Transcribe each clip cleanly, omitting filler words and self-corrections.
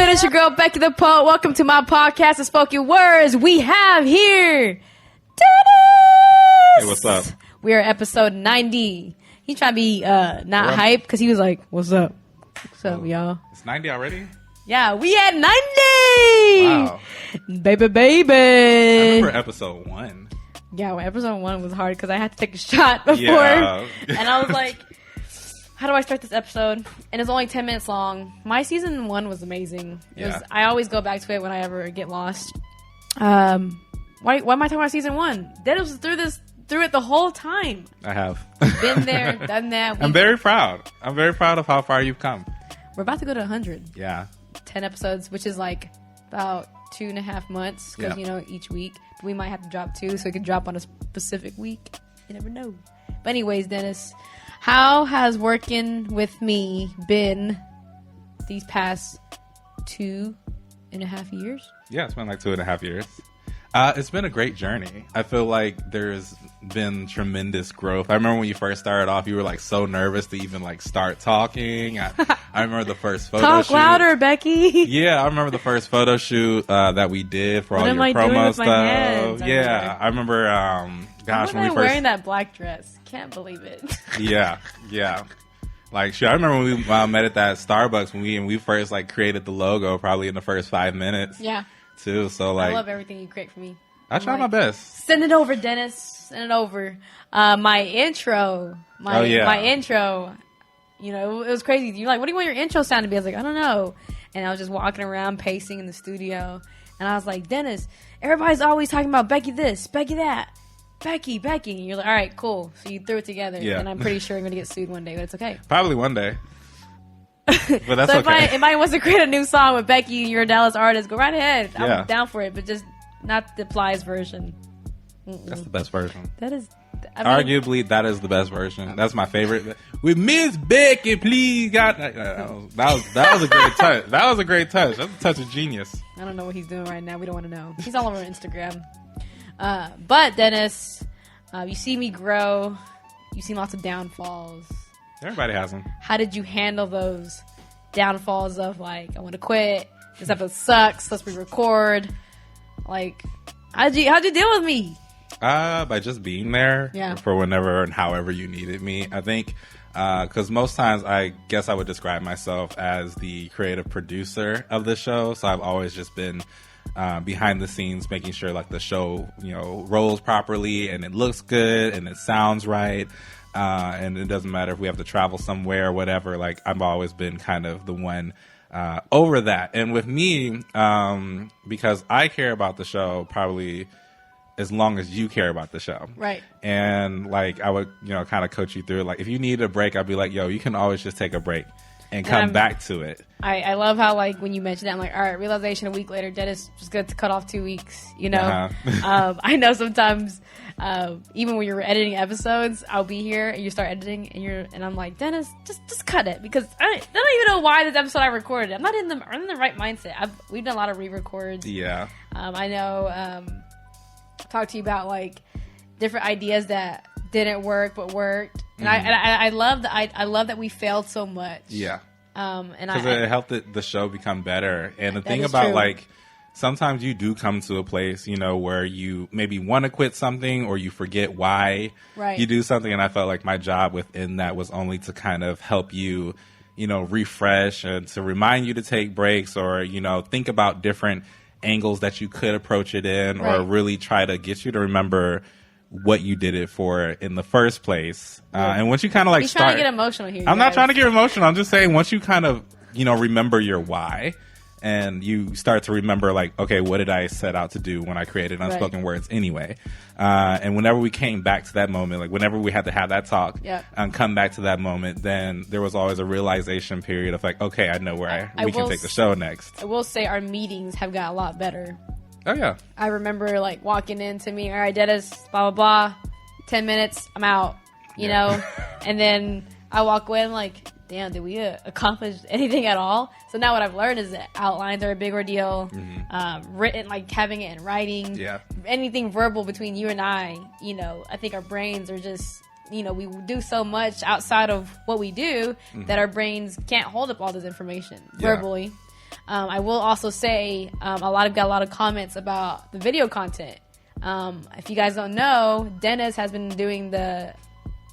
good? It's your girl Becky the Poet. Welcome to my podcast, Unspoken Words. We have here Dennis. Hey, what's up? We are episode 90. He's trying to be not hype because he was like, "What's up? What's up, y'all?" It's 90 already? Yeah, we had 90. Wow. Baby. I remember episode 1. Yeah, well, episode 1 was hard because I had to take a shot before, Yeah. and I was like, how do I start this episode? And it's only 10 minutes long. My season 1 was amazing. I always go back to it when I ever get lost. Why am I talking about season 1? Dennis was through it the whole time. I have. Been there, done that. I'm very proud. I'm very proud of how far you've come. We're about to go to 100. Yeah. 10 episodes, which is like about 2.5 months because, each week. We might have to drop 2 so it can drop on a specific week. You never know. But anyways, Dennis, how has working with me been these past 2.5 years? Yeah, it's been like 2.5 years. It's been a great journey. I feel like there's been tremendous growth. I remember when you first started off, you were like so nervous to even like start talking. I remember the first photo shoot. Talk louder, Becky. Yeah, I remember the first photo shoot that we did for all your promo stuff. Yeah, I remember. Gosh, when we first wearing that black dress, can't believe it. Yeah. Like, sure, I remember when we met at that Starbucks when we first like created the logo, probably in the first 5 minutes. Yeah. Too. So like, I love everything you create for me. I try my best. Send it over, Dennis. Send it over. My intro. My intro. You know, it was crazy. You're like, what do you want your intro sound to be? I was like, I don't know. And I was just walking around pacing in the studio. And I was like, Dennis, everybody's always talking about Becky this, Becky that. Becky. And you're like, all right, cool. So you threw it together. Yeah. And I'm pretty sure I'm going to get sued one day, but it's okay. Probably one day. But that's so okay. If anybody wants to create a new song with Becky and you're a Dallas artist, go right ahead. I'm down for it, but just not the Plies version. That's the best version. That is... arguably, that is the best version. That's my favorite. With Miss Becky, please, God, that was a great touch. That was a great touch. That's a touch of genius. I don't know what he's doing right now. We don't want to know. He's all over Instagram. But Dennis, you see me grow. You've seen lots of downfalls. Everybody has them. How did you handle those downfalls of like, I want to quit, this episode sucks, let's re-record? Like, how'd you deal with me? By just being there for whenever and however you needed me. I think because most times I guess I would describe myself as the creative producer of the show. So I've always just been behind the scenes, making sure like the show, rolls properly and it looks good and it sounds right. And it doesn't matter if we have to travel somewhere or whatever. Like, I've always been kind of the one over that. And with me, because I care about the show probably as long as you care about the show. Right. And, like, I would, kind of coach you through it. Like, if you need a break, I'd be like, yo, you can always just take a break and come back to it. I love how, like, when you mentioned that, I'm like, all right, realization a week later, Dennis was good to cut off 2 weeks, I know sometimes, even when you're editing episodes, I'll be here and you start editing and I'm like, Dennis, just cut it because I don't even know why this episode I recorded. I'm in the right mindset. We've done a lot of re-records. Yeah. I know, talked to you about, like, different ideas that didn't work but worked. And I love that we failed so much. Yeah. And because it helped the show become better. And the thing about like, sometimes you do come to a place, where you maybe want to quit something or you forget why you do something. And I felt like my job within that was only to kind of help you, refresh and to remind you to take breaks or, think about different angles that you could approach it in or really try to get you to remember what you did it for in the first place. And once you kind of like He's trying to get emotional here. I'm not trying to get emotional. I'm just saying once you kind of, remember your why and you start to remember like, okay, what did I set out to do when I created Unspoken Words anyway? And whenever we came back to that moment, like whenever we had to have that talk and come back to that moment, then there was always a realization period of like, okay, I know where we can take the show next. I will say our meetings have got a lot better. Oh, yeah. I remember, like, walking into me, all right, Dennis, blah, blah, blah, 10 minutes, I'm out, you know? And then I walk away, I'm like, damn, did we accomplish anything at all? So now what I've learned is that outlines are a big ordeal. Written, like, having it in writing. Anything verbal between you and I think our brains are just... we do so much outside of what we do that our brains can't hold up all this information verbally. I will also say got a lot of comments about the video content. If you guys don't know, Dennis has been doing the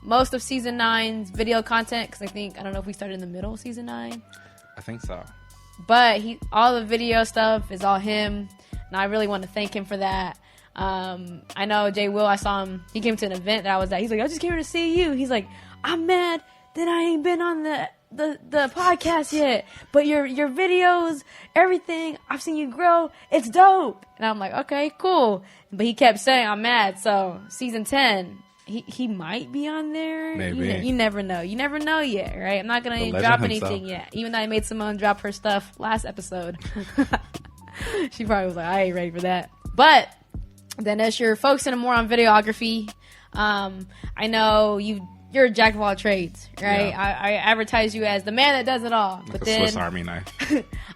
most of season 9's video content, because I don't know if we started in the middle of season 9. I think so. But all the video stuff is all him, and I really want to thank him for that. I know Jay Will, I saw him, he came to an event that I was at. He's like, I just came here to see you. He's like, I'm mad that I ain't been on the podcast yet, but your videos, everything, I've seen you grow, it's dope. And I'm like, okay, cool. But he kept saying I'm mad. So season 10, he might be on there. Maybe. You never know. You never know yet, right? I'm not gonna drop anything yet. Even though I made Simone drop her stuff last episode. She probably was like, I ain't ready for that. But then as you're focusing more on videography, I know you're a jack of all trades, right? Yeah. I advertise you as the man that does it all. Like but then Swiss Army knife.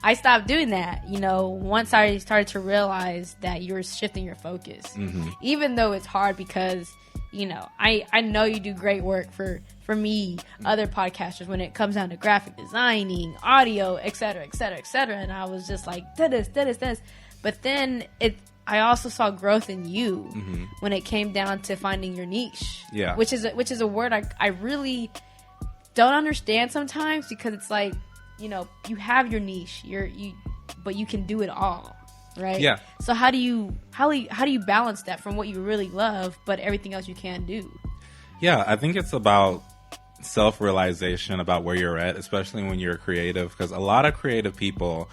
I stopped doing that. Once I started to realize that you were shifting your focus, even though it's hard because, I know you do great work for me, other podcasters, when it comes down to graphic designing, audio, et cetera, et cetera, et cetera. And I was just like, this. But then I also saw growth in you when it came down to finding your niche. Yeah. Which is a word I really don't understand sometimes, because it's like, you have your niche, but you can do it all, right? Yeah. So how do you balance that from what you really love, but everything else you can do? Yeah, I think it's about self-realization about where you're at, especially when you're creative, because a lot of creative people,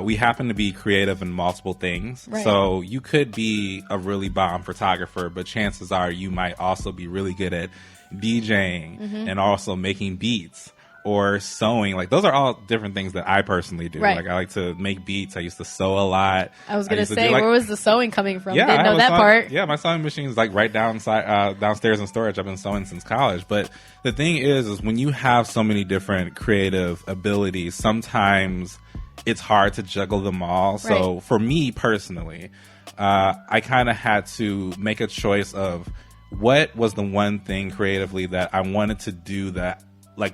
we happen to be creative in multiple things. Right. So you could be a really bomb photographer, but chances are you might also be really good at DJing and also making beats or sewing. Like, those are all different things that I personally do. Right. Like, I like to make beats. I used to sew a lot. I was going to say, where was the sewing coming from? Yeah, didn't know that part. Yeah, my sewing machine is like right downstairs in storage. I've been sewing since college. But the thing is when you have so many different creative abilities, sometimes it's hard to juggle them all. Right. So for me personally, I kind of had to make a choice of what was the one thing creatively that I wanted to do that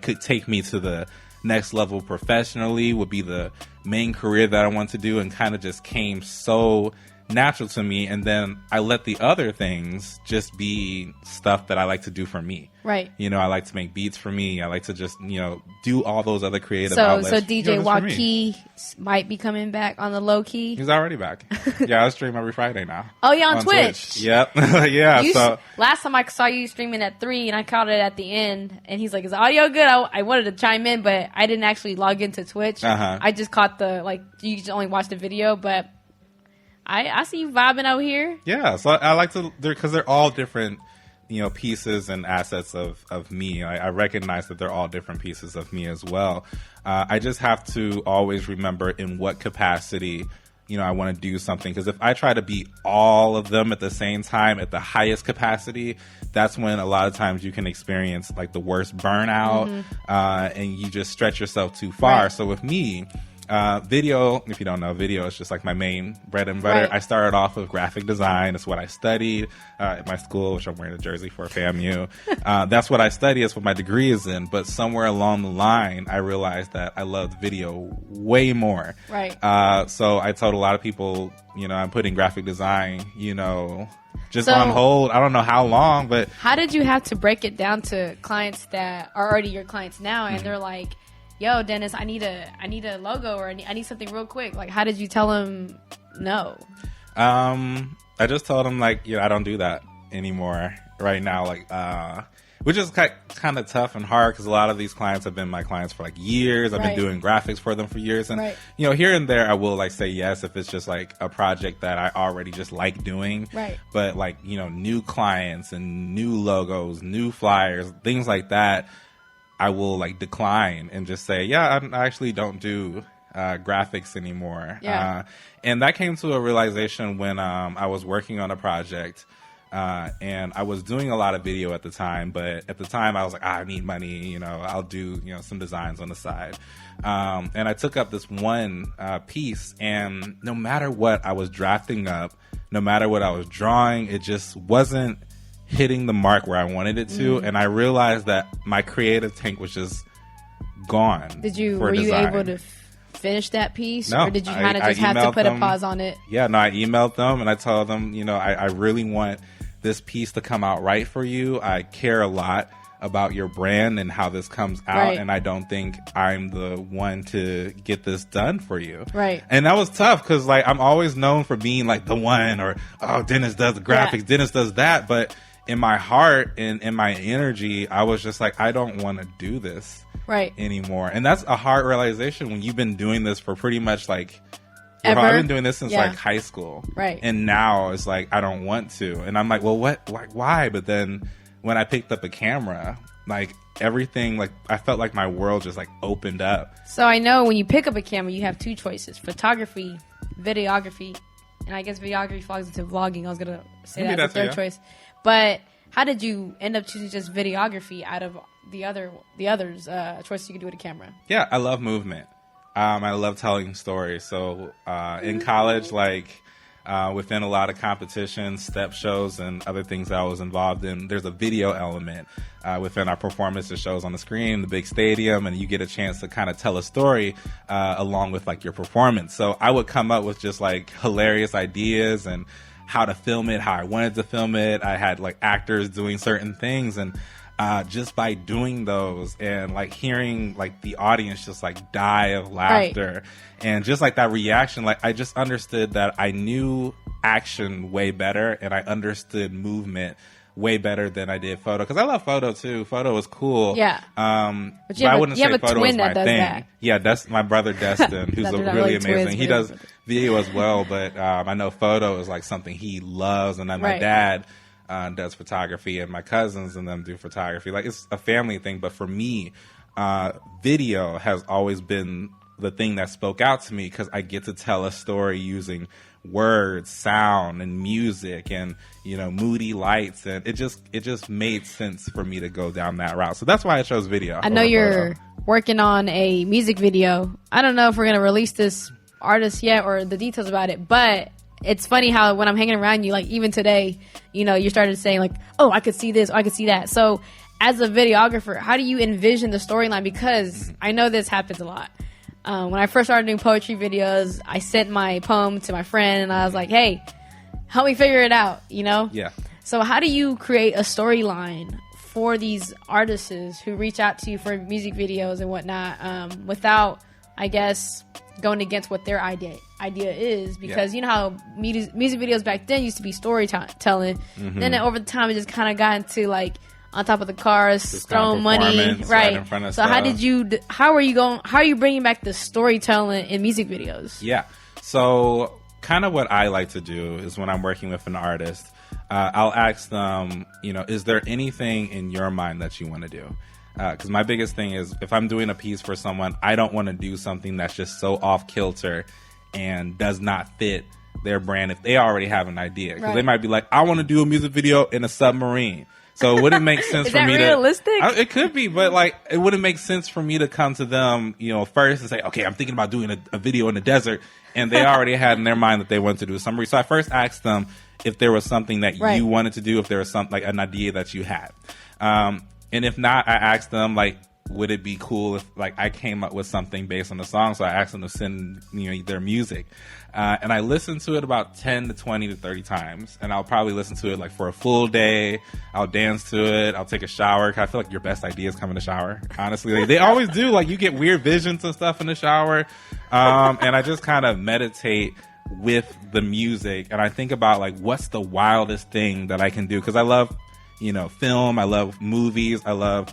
could take me to the next level professionally, would be the main career that I want to do, and kind of just came so natural to me. And then I let the other things just be stuff that I like to do for me. Right. I like to make beats for me. I like to just, do all those other creative outlets. So DJ Waukee might be coming back on the low key. He's already back. Yeah, I stream every Friday now. Oh, yeah, on Twitch. Yep. Yeah. Last time I saw you streaming at 3 and I caught it at the end, and he's like, is the audio good? I wanted to chime in, but I didn't actually log into Twitch. I just caught you just only watched the video, but I see you vibing out here. Yeah, so I like to, because they're all different, pieces and assets of me. I recognize that they're all different pieces of me as well. I just have to always remember in what capacity, I want to do something. Because if I try to be all of them at the same time at the highest capacity, that's when a lot of times you can experience the worst burnout, and you just stretch yourself too far. Right. So with me, video, if you don't know, video is just my main bread and butter. Right. I started off with graphic design. That's what I studied at my school, which I'm wearing a jersey for FAMU. That's what I study. That's what my degree is in. But somewhere along the line, I realized that I loved video way more. Right. So I told a lot of people, I'm putting graphic design, just on hold. I don't know how long, but how did you have to break it down to clients that are already your clients now, and they're like, yo, Dennis, I need a logo, or I need something real quick. How did you tell him no? I just told him I don't do that anymore right now. Which is kind of tough and hard, because a lot of these clients have been my clients for years. I've been doing graphics for them for years, and here and there I will say yes if it's just a project that I already just like doing. Right. But new clients and new logos, new flyers, things like that, I will decline and just say, yeah, I actually don't do graphics anymore. Yeah. And that came to a realization when I was working on a project, and I was doing a lot of video at the time. But at the time I was like, I need money, I'll do some designs on the side. And I took up this one piece, and no matter what I was drafting up, no matter what I was drawing, it just wasn't hitting the mark where I wanted it to, and I realized that my creative tank was just gone. Were you able to finish that piece, No, or did you kind of just have to put a pause on it? Yeah, no, I emailed them and I told them, you know, I really want this piece to come out right for you. I care a lot about your brand and how this comes out, right. and I don't think I'm the one to get this done for you. Right. And that was tough because, like, I'm always known for being like the one, or Dennis does the graphics, Dennis does that, but in my heart and in my energy, I was just like, I don't want to do this anymore. And that's a hard realization when you've been doing this for pretty much like I've been doing this since like high school. Right. And now it's like, I don't want to. And I'm like, well, what? Like, why? But then when I picked up a camera, like everything, like I felt like my world just like opened up. So I know when you pick up a camera, you have two choices: photography, videography, and I guess videography falls into vlogging. I was gonna say that's the third choice. But how did you end up choosing just videography out of the others choices you could do with a camera? Yeah, I love movement. I love telling stories. So in college, like within a lot of competitions, step shows, and other things that I was involved in, there's a video element within our performances shows on the screen, the big stadium, and you get a chance to kind of tell a story along with like your performance. So I would come up with just like hilarious ideas and how to film it, how I wanted to film it. I had like actors doing certain things, and just by doing those and like hearing like the audience just like die of laughter and just like that reaction, like I just understood that I knew action way better and I understood movement way better than I did photo, because I love photo too. Photo was cool. Yeah. But I wouldn't say photo was my thing. That. Yeah, that's my brother Destin, who's really amazing. He does video as well, but I know photo is like something he loves, and then my dad does photography, and my cousins and them do photography. Like, it's a family thing. But for me, video has always been the thing that spoke out to me, because I get to tell a story using words, sound, and music, and you know, moody lights, and it just made sense for me to go down that route. So that's why I chose video. I know you're working on a music video. I don't know if we're gonna release this artist yet or the details about it, but it's funny how when I'm hanging around you, like even today, you know, you started saying like, oh, I could see this, or I could see that. So as a videographer, how do you envision the storyline? Because I know this happens a lot. When I first started doing poetry videos, I sent my poem to my friend and I was like, hey, help me figure it out, you know? Yeah. So how do you create a storyline for these artists who reach out to you for music videos and whatnot, without, I guess, going against what their idea is? Because you know how music videos back then used to be storytelling. Then over the time, it just kind of got into like on top of the cars, just throwing money, right? So how are you bringing back the storytelling in music videos? Yeah. So kind of what I like to do is when I'm working with an artist, I'll ask them, you know, is there anything in your mind that you want to do? Because my biggest thing is, if I'm doing a piece for someone, I don't want to do something that's just so off kilter and does not fit their brand if they already have an idea. Because they might be like, I want to do a music video in a submarine. So it wouldn't make sense for me realistic? It could be, but like, it wouldn't make sense for me to come to them, you know, first and say, okay, I'm thinking about doing a video in the desert, and they already had in their mind that they wanted to do a submarine. So I first asked them if there was something that you wanted to do, if there was something like an idea that you had. And if not, I asked them like, would it be cool if like I came up with something based on the song? So I asked them to send, you know, their music. And I listened to it about 10 to 20 to 30 times. And I'll probably listen to it like for a full day. I'll dance to it. I'll take a shower. 'Cause I feel like your best ideas come in the shower. Honestly, like, they always do. Like, you get weird visions and stuff in the shower. And I just kind of meditate with the music. And I think about like, what's the wildest thing that I can do? 'Cause I love, you know, film. I love movies. I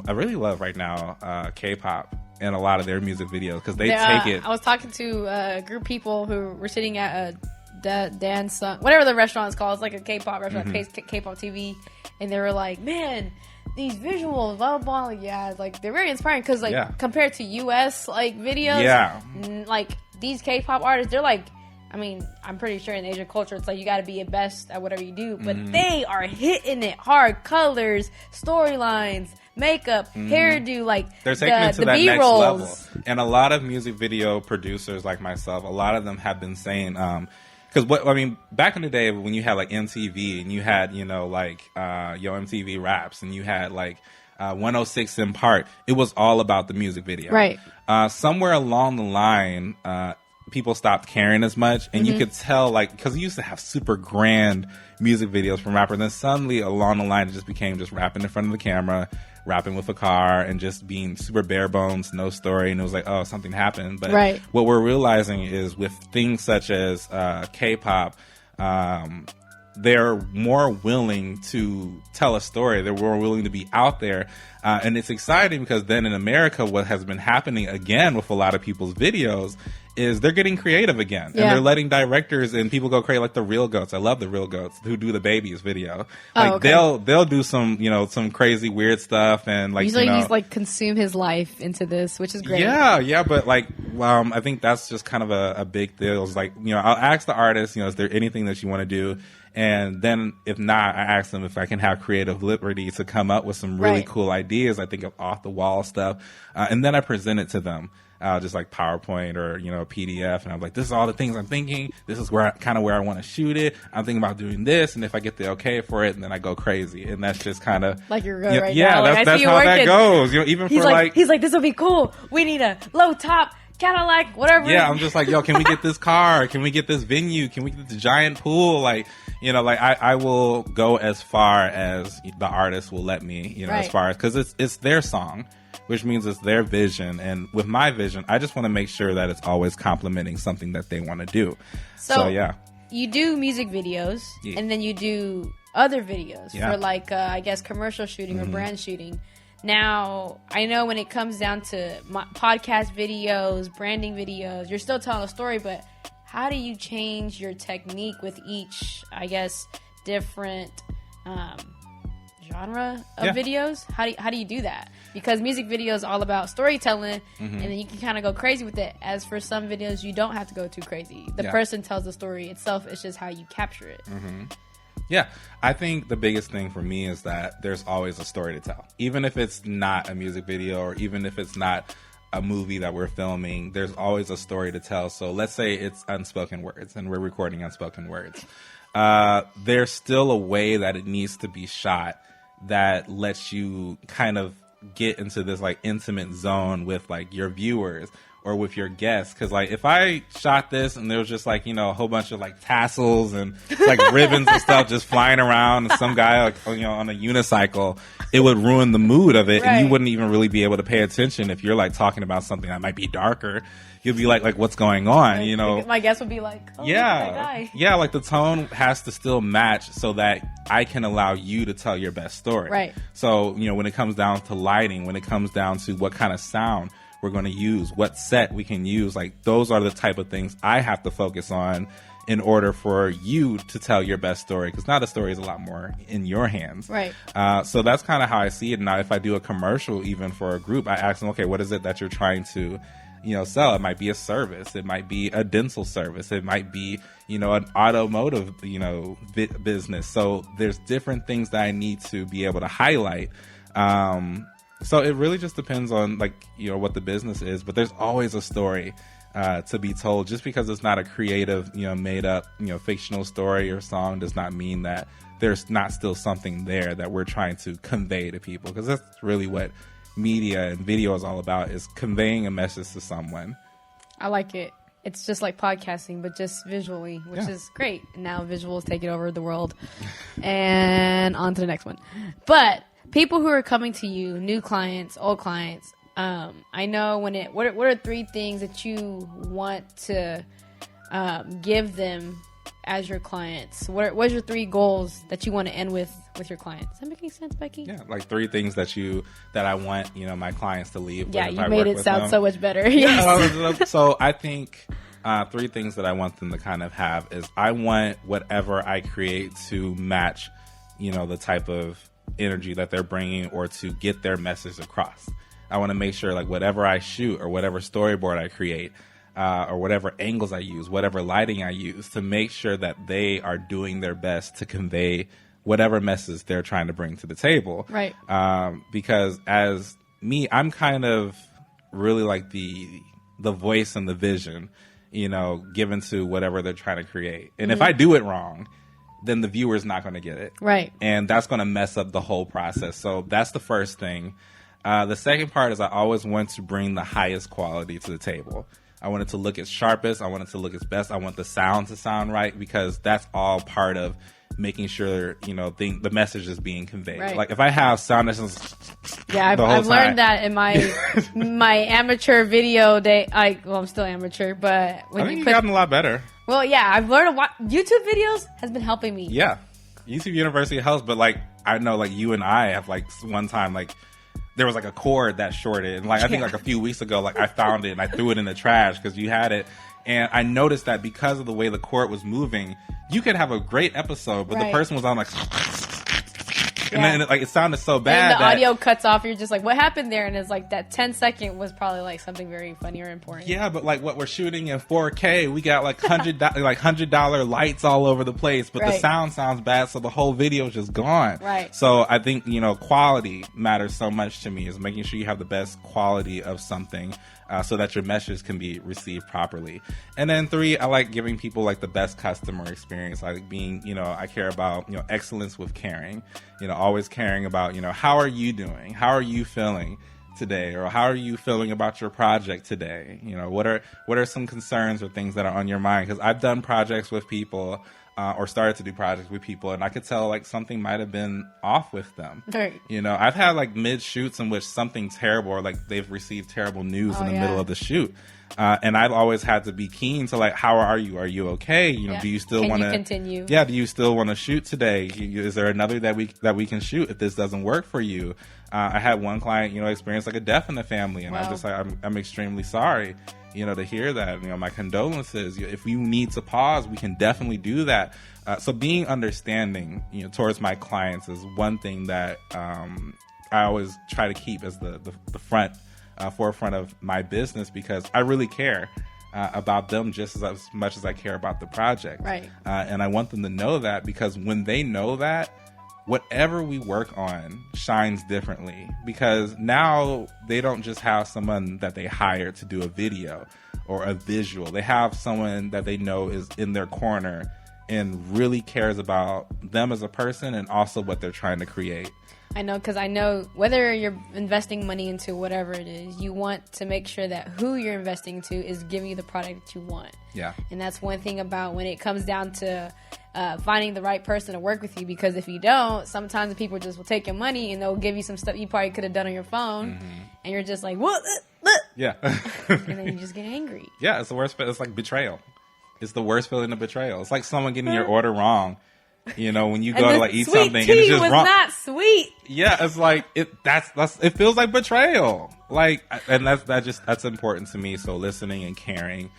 really love right now K-pop and a lot of their music videos, because they take it. I was talking to a group of people who were sitting at a dance, whatever the restaurant is called. It's like a K-pop restaurant, K-pop TV, and they were like, "Man, these visuals, blah blah blah." Like, yeah, like they're very inspiring, because like compared to US like videos, like these K-pop artists, they're like, I mean, I'm pretty sure in Asian culture, it's like you got to be your best at whatever you do. But they are hitting it hard. Colors, storylines, makeup, hairdo, like they're taking it to that B-rolls. Next level. And a lot of music video producers like myself, a lot of them have been saying, because back in the day when you had like MTV and you had, you know, like Yo MTV Raps, and you had like 106 in Park, it was all about the music video. Right. Somewhere along the line, people stopped caring as much, and you could tell, like, because we used to have super grand music videos from rappers, and then suddenly along the line it just became just rapping in front of the camera, rapping with a car, and just being super bare bones, no story, and it was like, oh, something happened. But what we're realizing is with things such as K-pop, they're more willing to tell a story. They're more willing to be out there. And it's exciting because then in America, what has been happening again with a lot of people's videos is they're getting creative again. And they're letting directors and people go crazy, like the Real Goats. I love the Real Goats who do the Babies video. Like they'll do some, some crazy weird stuff, and like, he's like consume his life into this, which is great. Yeah. But like, I think that's just kind of a big deal. It's like, I'll ask the artist, is there anything that you want to do? And then if not, I ask them if I can have creative liberty to come up with some really cool ideas. I think of off the wall stuff. And then I present it to them. Just like PowerPoint or, a PDF. And I'm like, this is all the things I'm thinking. This is where I want to shoot it. I'm thinking about doing this. And if I get the okay for it, and then I go crazy. And that's just kind of like you're going right now. Yeah, that's how that goes. Even he's for he's like, this will be cool. We need a low top Cadillac, whatever. Yeah, I'm just like, can we get this car? Can we get this venue? Can we get the giant pool? Like, I will go as far as the artist will let me, as far as, because it's their song, which means it's their vision. And with my vision, I just want to make sure that it's always complementing something that they want to do. So yeah. You do music videos, and then you do other videos for like, I guess, commercial shooting or brand shooting. Now, I know when it comes down to podcast videos, branding videos, you're still telling a story, but how do you change your technique with each, I guess, different genre of videos? How do you do that? Because music video is all about storytelling, and then you can kind of go crazy with it. As for some videos, you don't have to go too crazy. The person tells the story itself. It's just how you capture it. Yeah, I think the biggest thing for me is that there's always a story to tell. Even if it's not a music video, or even if it's not a movie that we're filming, there's always a story to tell. So let's say it's Unspoken Words, and we're recording Unspoken Words. There's still a way that it needs to be shot that lets you kind of get into this like intimate zone with like your viewers or with your guests. Because like if I shot this and there was just like, a whole bunch of like tassels and like ribbons and stuff just flying around, and some guy like, on a unicycle, it would ruin the mood of it. And you wouldn't even really be able to pay attention if you're like talking about something that might be darker. You'd be like what's going on? My guest would be like, oh, that guy. Yeah, like the tone has to still match so that I can allow you to tell your best story. Right. So, when it comes down to lighting, when it comes down to what kind of sound we're going to use, what set we can use, like those are the type of things I have to focus on in order for you to tell your best story, because now the story is a lot more in your hands. Right. So that's kind of how I see it. Now, if I do a commercial even for a group, I ask them, okay, what is it that you're trying to sell? It might be a service. It might be a dental service. It might be, an automotive, business. So there's different things that I need to be able to highlight. So it really just depends on what the business is, but there's always a story to be told. Just because it's not a creative, made up, fictional story or song does not mean that there's not still something there that we're trying to convey to people. Because that's really what media and video is all about, is conveying a message to someone. I like it. It's just like podcasting, but just visually, which is great. And now visuals taking over the world. And on to the next one. But people who are coming to you, new clients, old clients, I know what are 3 things that you want to give them as your clients? What's your 3 goals that you want to end with your clients? Does that make any sense, Becky? Yeah, like 3 things that I want my clients to leave. Yeah, you made it sound so much better. Yes. So I think 3 things that I want them to kind of have is, I want whatever I create to match, the type of energy that they're bringing, or to get their message across. I want to make sure like whatever I shoot or whatever storyboard I create, or whatever angles I use, whatever lighting I use, to make sure that they are doing their best to convey whatever message they're trying to bring to the table. Right. Because as me, I'm kind of really like the voice and the vision, given to whatever they're trying to create. And if I do it wrong, then the viewer's not going to get it. Right. And that's going to mess up the whole process. So that's the first thing. The second part is I always want to bring the highest quality to the table. I want it to look its sharpest. I want it to look its best. I want the sound to sound right, because that's all part of making sure, the message is being conveyed. Right. Like if I have sound that's just I've learned that in my amateur video day. I'm still amateur, but I think you've gotten a lot better. Well, yeah, I've learned a lot. YouTube videos has been helping me. Yeah, YouTube University helps, but like I know, like you and I have like one time like there was like a cord that shorted, and like I think like a few weeks ago, like I found it and I threw it in the trash because you had it. And I noticed that because of the way the cord was moving, you could have a great episode, but the person was on like, and then it sounded so bad. And the audio cuts off. You're just like, what happened there? And it's like that 10-second was probably like something very funny or important. Yeah, but like what we're shooting in 4K, we got like $100 lights all over the place, but the sound sounds bad, so the whole video is just gone. Right. So I think quality matters so much to me. Is making sure you have the best quality of something. So that your message can be received properly. And then 3, I like giving people like the best customer experience. I like being, I care about, excellence with caring, always caring about, how are you doing? How are you feeling today? Or how are you feeling about your project today? What are some concerns or things that are on your mind? Because I've done projects with people or started to do projects with people, and I could tell like something might have been off with them. Right. I've had like mid shoots in which something terrible, or like they've received terrible news in the middle of the shoot. And I've always had to be keen to like, how are you? Are you okay? Do you still want to continue? Yeah. Do you still want to shoot today? Is there another that we can shoot if this doesn't work for you? I had one client, experience like a death in the family, and I'm just like, I'm extremely sorry. To hear that, my condolences. If you need to pause, we can definitely do that. So being understanding, towards my clients is one thing that I always try to keep as the forefront of my business, because I really care about them just as much as I care about the project. Right. And I want them to know that, because when they know that, whatever we work on shines differently, because now they don't just have someone that they hire to do a video or a visual. They have someone that they know is in their corner and really cares about them as a person and also what they're trying to create. I know, because I know whether you're investing money into whatever it is, you want to make sure that who you're investing into is giving you the product that you want. Yeah. And that's one thing about when it comes down to finding the right person to work with you, because if you don't, sometimes people just will take your money and they'll give you some stuff you probably could have done on your phone, and you're just like, what? Yeah. And then you just get angry. Yeah, it's the worst. It's like betrayal. It's the worst feeling of betrayal. It's like someone getting your order wrong. When you go to like eat something and it's just was wrong. Not sweet. Yeah, it's like it feels like betrayal. Like, and that's important to me. So listening and caring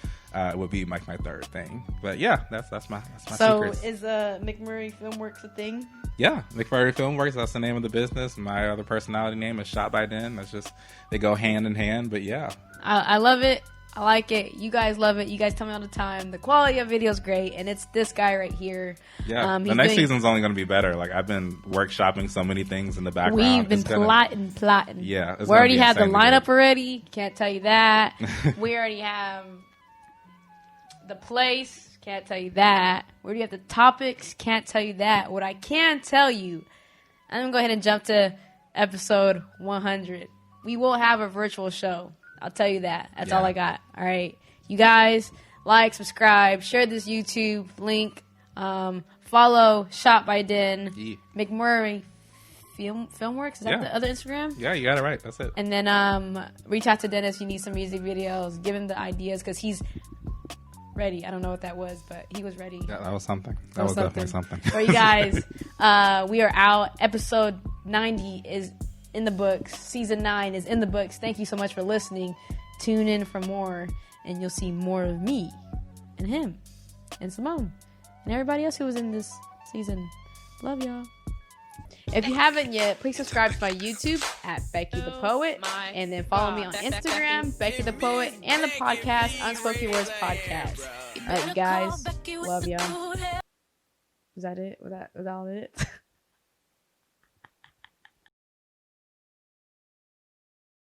would be like my third thing. But yeah, that's my So secrets. is McMurray Filmworks a thing? Yeah, McMurray Filmworks. That's the name of the business. My other personality name is ShotbyDen. That's just, they go hand in hand. But yeah, I love it. I like it. You guys love it. You guys tell me all the time. The quality of video is great, and it's this guy right here. Yeah, the next season's only going to be better. Like, I've been workshopping so many things in the background. We've been plotting. Yeah, we already have the lineup already. Can't tell you that. We already have the place. Can't tell you that. We already have the topics. Can't tell you that. What I can tell you, I'm going to go ahead and jump to episode 100. We will have a virtual show. I'll tell you that. That's all I got. All right. You guys, like, subscribe, share this YouTube link, follow ShotbyDen, McMurray Filmworks. Is that the other Instagram? Yeah, you got it right. That's it. And then reach out to Dennis if you need some music videos. Give him the ideas, because he's ready. I don't know what that was, but he was ready. Yeah, that was something. That was definitely something. For you guys, we are out. Episode 90 is in the books. Season 9 is in the books. Thank you so much for listening. Tune in for more, and you'll see more of me and him and Simone and everybody else who was in this season. Love y'all. If you haven't yet, please subscribe to my YouTube at Becky the Poet, and then follow me on Instagram, Becky the Poet, and the podcast, Unspoken Words Podcast. All right, you guys. Love y'all. Was that it? Was that all it?